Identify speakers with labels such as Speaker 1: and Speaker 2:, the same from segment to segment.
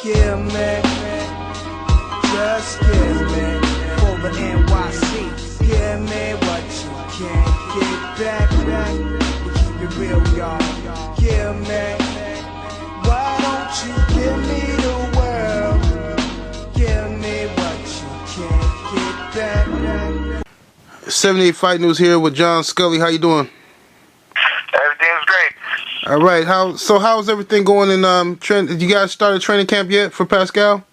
Speaker 1: Give me, just give me, for the NYC. Give me what you can't get back. We keep it real, y'all. Give me, why don't you give me the world? Give me what you can't get back.
Speaker 2: 78 Fight News here with John Scully. How you doing?
Speaker 3: Everything's great.
Speaker 2: All right. How's everything going in Did you guys started training camp yet for Pascal?
Speaker 3: No.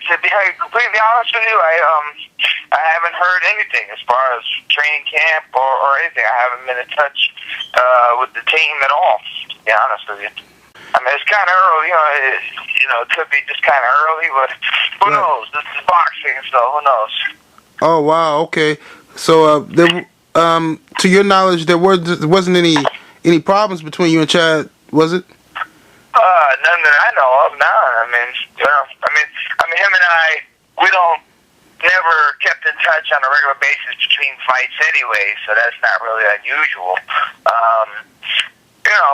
Speaker 3: To be completely honest with you, I haven't heard anything as far as training camp or anything. I haven't been in touch with the team at all. To be honest with you, I mean it's kind of early. It could be just kind of early, but who knows? This is boxing, so who knows? Oh
Speaker 2: wow. Okay. So to your knowledge, there wasn't any problems between you and Chad, was it?
Speaker 3: None that I know of. No, I mean, him and I, we never kept in touch on a regular basis between fights anyway, so that's not really unusual.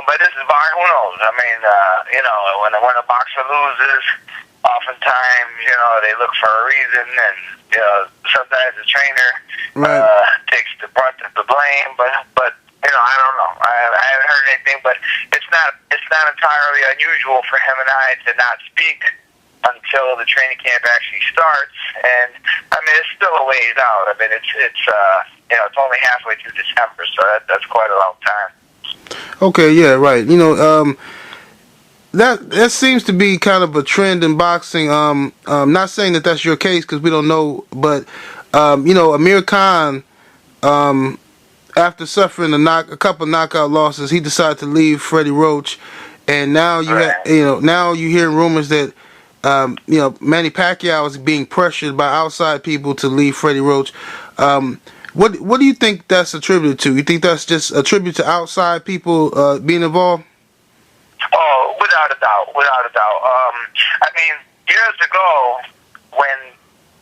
Speaker 3: But this is boxing. Who knows? I mean, when a boxer loses, oftentimes, they look for a reason, and sometimes the trainer takes the brunt of the blame. But I don't know. I haven't heard anything, but it's not entirely unusual for him and I to not speak until the training camp actually starts. And I mean, it's still a ways out. I mean, it's only halfway through December, so that's quite a long time.
Speaker 2: Okay, yeah, right. That seems to be kind of a trend in boxing. Not saying that that's your case because we don't know, but Amir Khan, after suffering a couple knockout losses, he decided to leave Freddie Roach, and now now you hear rumors that Manny Pacquiao is being pressured by outside people to leave Freddie Roach. What do you think that's attributed to? You think that's just attributed to outside people being involved?
Speaker 3: Oh, without a doubt. I mean, years ago, when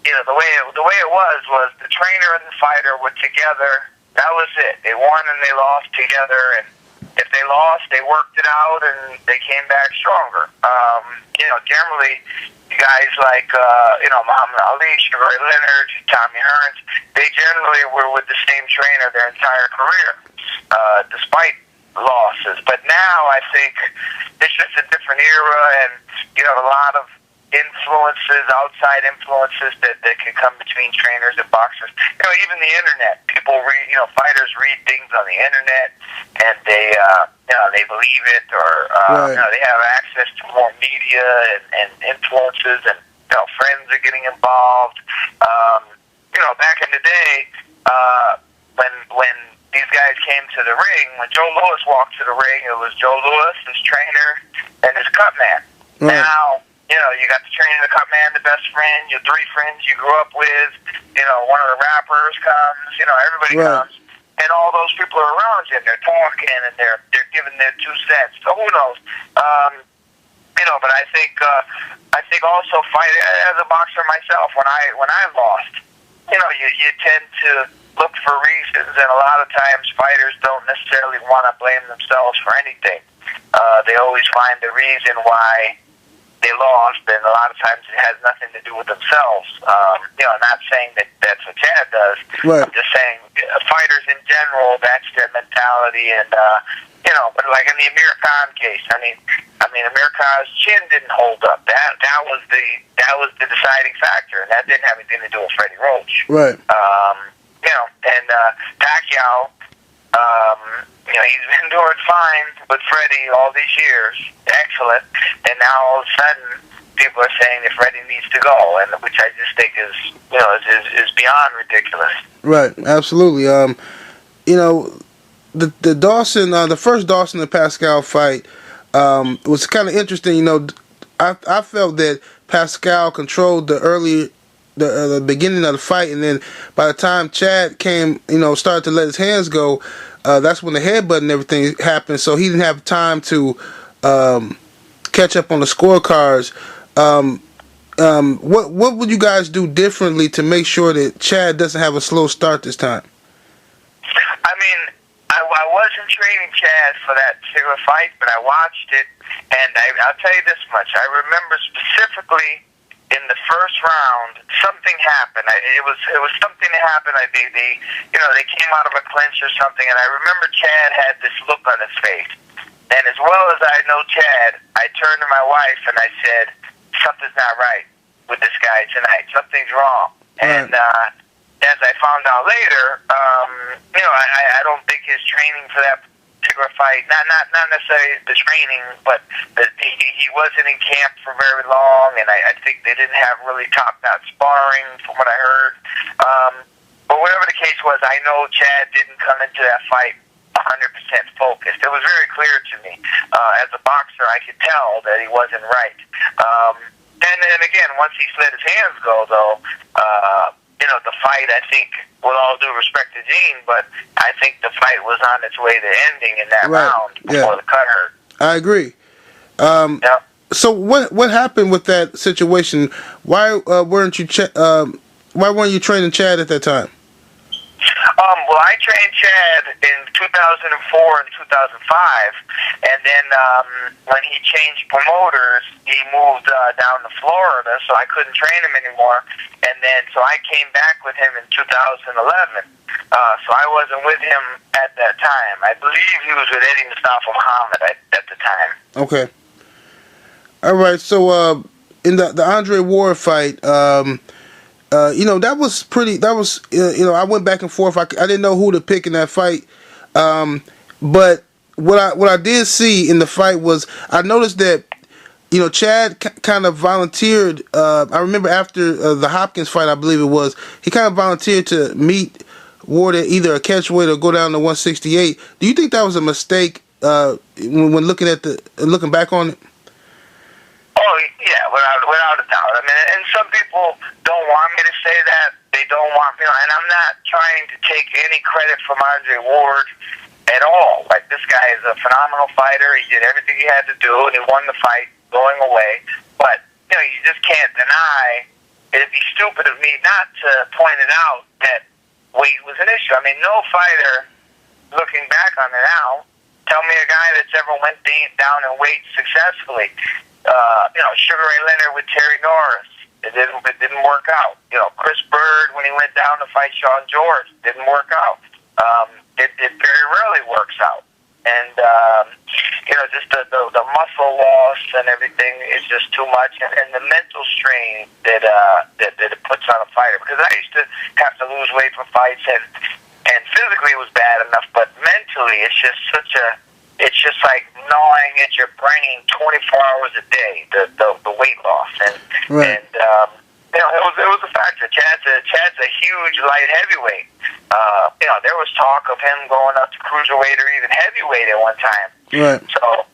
Speaker 3: the way it was the trainer and the fighter were together. That was it. They won and they lost together, and if they lost, they worked it out and they came back stronger. Generally, guys like Muhammad Ali, Sugar Ray Leonard, Tommy Hearns, they generally were with the same trainer their entire career, despite losses. But now I think it's just a different era, and a lot of influences, outside influences that can come between trainers and boxers. Even the internet. People read, fighters read things on the internet, and they believe it, or they have access to more media and influences, and friends are getting involved. Back in the day, when these guys came to the ring, when Joe Louis walked to the ring, it was Joe Louis, his trainer, and his cut man. Right. Now, you got the trainer, the cut man, the best friend, your three friends you grew up with, one of the rappers comes, everybody comes, and all those people are around you, and they're talking, and they're giving their 2 cents. So who knows? But I think also fight as a boxer myself, when I lost, you tend to look for reasons, and a lot of times fighters don't necessarily want to blame themselves for anything. They always find the reason why they lost, and a lot of times it has nothing to do with themselves. I'm not saying that that's what Chad does. Right. I'm just saying fighters in general, that's their mentality, and but like in the Amir Khan case, I mean Amir Khan's chin didn't hold up. That was the deciding factor, and that didn't have anything to do with Freddie Roach. Right. And Pacquiao, he's been doing fine with Freddie all these years, excellent, and now all of a sudden people are saying that Freddie needs to go, and which I just think is beyond ridiculous. Right,
Speaker 2: absolutely. The Dawson, the first Dawson and Pascal fight was kind of interesting. I felt that Pascal controlled the beginning of the fight, and then by the time Chad came, started to let his hands go, that's when the headbutt and everything happened. So he didn't have time to catch up on the scorecards. What would you guys do differently to make sure that Chad doesn't have a slow start this time?
Speaker 3: I mean, I wasn't training Chad for that particular fight, but I watched it, And I'll tell you this much. I remember specifically in the first round, something happened. It was something that happened. They came out of a clinch or something, and I remember Chad had this look on his face. And as well as I know Chad, I turned to my wife and I said, something's not right with this guy tonight. Something's wrong. And as I found out later, I don't think his training for that particular fight, not necessarily the training, but he wasn't in camp for very long, and I think they didn't have really top-notch sparring from what I heard. But whatever the case was, I know Chad didn't come into that fight 100% focused. It was very clear to me. As a boxer, I could tell that he wasn't right. And again, once he let his hands go, though, the fight, I think, with all due respect to Gene, but I think the fight was on its way to ending in that round before the cut hurt.
Speaker 2: I agree. So what happened with that situation? Why weren't you training Chad at that time?
Speaker 3: Well, I trained Chad in 2004 and 2005, and then when he changed promoters, he moved down to Florida, so I couldn't train him anymore. And then, so I came back with him in 2011. So I wasn't with him at that time. I believe he was with Eddie Mustafa Muhammad at the time. Okay.
Speaker 2: All right. So in the Andre Ward fight, that was pretty. That was I went back and forth. I didn't know who to pick in that fight, but what I did see in the fight was I noticed that Chad kind of volunteered. I remember after the Hopkins fight, I believe it was, he kind of volunteered to meet Ward at either a catchweight or go down to 168. Do you think that was a mistake when looking back on it?
Speaker 3: Oh, yeah, without a doubt. I mean, and some people don't want me to say that. They don't want me, and I'm not trying to take any credit from Andre Ward at all. Like, this guy is a phenomenal fighter. He did everything he had to do, and he won the fight going away. But, you just can't deny, it'd be stupid of me not to point it out that weight was an issue. I mean, no fighter, looking back on it now, tell me a guy that's ever went down in weight successfully. Sugar Ray Leonard with Terry Norris, it didn't work out. Chris Bird, when he went down to fight Sean George, didn't work out. It very rarely works out. And, just the muscle loss and everything is just too much. And the mental strain that it puts on a fighter. Because I used to have to lose weight for fights, and physically it was bad enough, but mentally it's just it's just like gnawing at your brain 24 hours a day, the weight loss. And it was a factor. Chad's a huge light heavyweight. There was talk of him going up to cruiserweight or even heavyweight at one time.
Speaker 2: Right.
Speaker 3: So,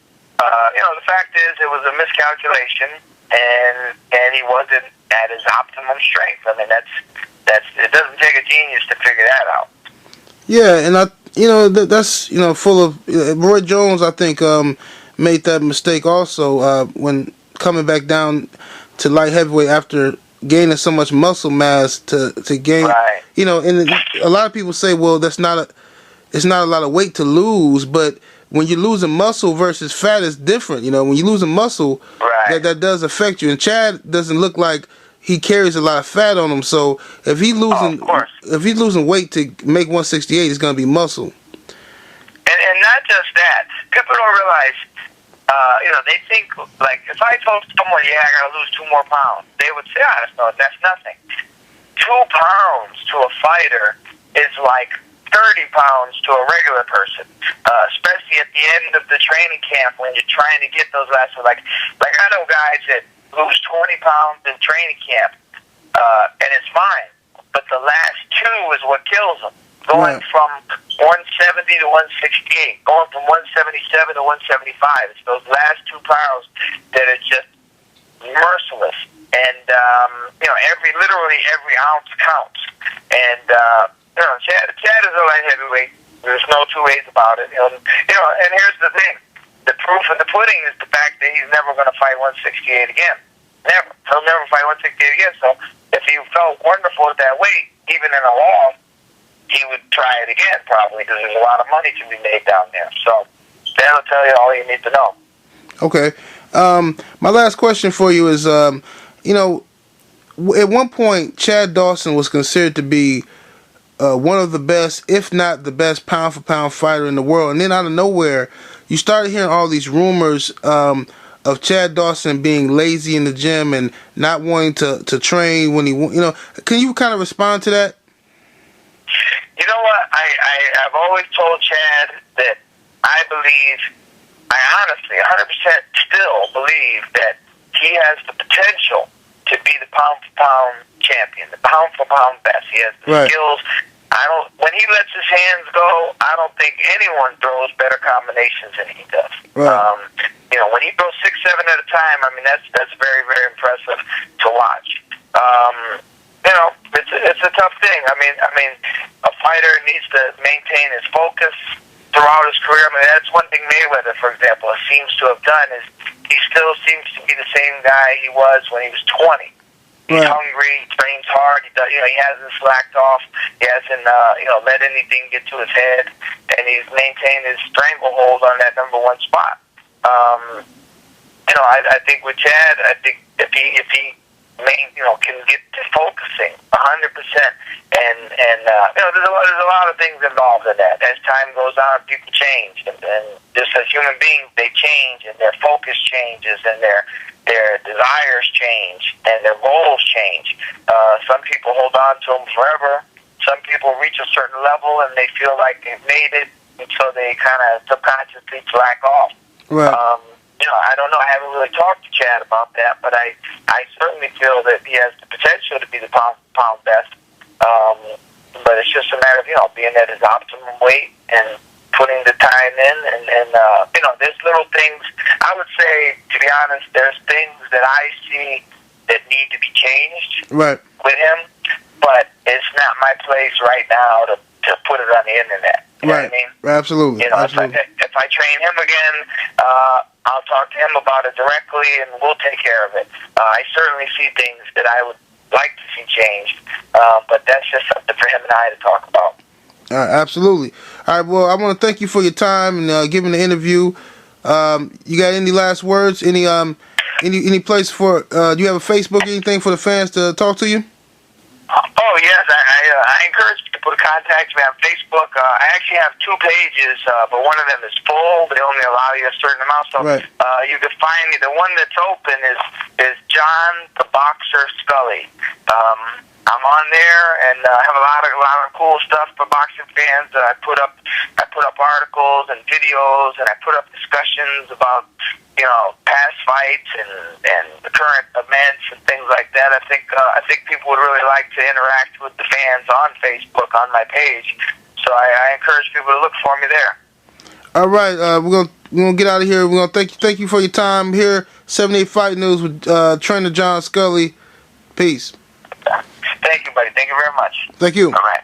Speaker 3: the fact is it was a miscalculation, and he wasn't at his optimum strength. I mean, it doesn't take a genius to figure that out.
Speaker 2: Yeah, and that's full of Roy Jones. I think made that mistake also when coming back down to light heavyweight after gaining so much muscle mass to gain.
Speaker 3: Right.
Speaker 2: And a lot of people say, well, it's not a lot of weight to lose, but when you're losing muscle versus fat, it's different. When you're losing muscle,
Speaker 3: right,
Speaker 2: that does affect you. And Chad doesn't look like he carries a lot of fat on him, so if he's losing weight to make 168, it's going to be muscle.
Speaker 3: And not just that, people don't realize. They think, like, if I told someone, I got to lose 2 more pounds, they would say, that's nothing. 2 pounds to a fighter is like 30 pounds to a regular person, especially at the end of the training camp when you're trying to get those last. Like I know guys that lose 20 pounds in training camp, and it's fine. But the last 2 is what kills them. Going from 170 to 168, going from 177 to 175. It's those last 2 pounds that are just merciless. And, literally every ounce counts. And, Chad is a light heavyweight. There's no 2 ways about it. And here's the thing. The proof of the pudding is the fact that he's never going to fight 168 again. Never. He'll never fight 168 again. So if he felt wonderful at that weight, even in a loss, he would try it again probably because there's a lot of money to be made down there. So that'll tell you all you need to know.
Speaker 2: Okay. My last question for you is, you know, at one point, Chad Dawson was considered to be one of the best, if not the best, pound for pound fighter in the world. And then out of nowhere, you started hearing all these rumors of Chad Dawson being lazy in the gym and not wanting to train when he, Can you kind of respond to that?
Speaker 3: You know what? I've always told Chad that I honestly, 100% still believe that he has the potential to be the pound-for-pound champion, the pound-for-pound best. He has the skills. When he lets his hands go, I don't think anyone throws better combinations than he does.
Speaker 2: Right.
Speaker 3: When he throws 6, 7 at a time, I mean, that's very, very impressive to watch. It's a tough thing. I mean, a fighter needs to maintain his focus throughout his career. I mean, that's one thing Mayweather, for example, seems to have done is he still seems to be the same guy he was when he was 20. He's hungry, he trains hard, he hasn't slacked off, he hasn't, let anything get to his head, and he's maintained his stranglehold on that number one spot. I think with Chad, I think if he can get to focusing 100%, and there's a lot of things involved in that. As time goes on, people change, and just as human beings, they change, and their focus changes, and their desires change, and their goals change. Some people hold on to them forever. Some people reach a certain level, and they feel like they've made it, and so they kind of subconsciously slack off.
Speaker 2: Right.
Speaker 3: I don't know. I haven't really talked to Chad about that, but I certainly feel that he has the potential to be the pound best. But it's just a matter of, being at his optimum weight and putting the time in. And there's little things. I would say, to be honest, there's things that I see that need to be changed with him, but it's not my place right now to put it on the internet. You know what I mean?
Speaker 2: Absolutely. Absolutely.
Speaker 3: If I train him again, I'll talk to him about it directly, and we'll take care of it. I certainly see things that I would like to see changed, but that's just something for him and I to talk about.
Speaker 2: Absolutely. All right. Well, I want to thank you for your time and giving the interview. You got any last words? Any place for? Do you have a Facebook? Anything for the fans to talk to you?
Speaker 3: Oh yes, I encourage people to contact me on Facebook. I actually have 2 pages, but one of them is full. They only allow you a certain amount, so you can find me. The one that's open is John the Boxer Scully. I'm on there, and I have a lot of cool stuff for boxing fans. I put up articles and videos, and I put up discussions about past fights and the current events and things like that. I think people would really like to interact with the fans on Facebook on my page. So I encourage people to look for me there.
Speaker 2: All right, we're gonna get out of here. We're gonna thank you for your time here. 78 Fight News with trainer John Scully. Peace.
Speaker 3: Thank you, buddy. Thank you very much.
Speaker 2: Thank you.
Speaker 3: All right.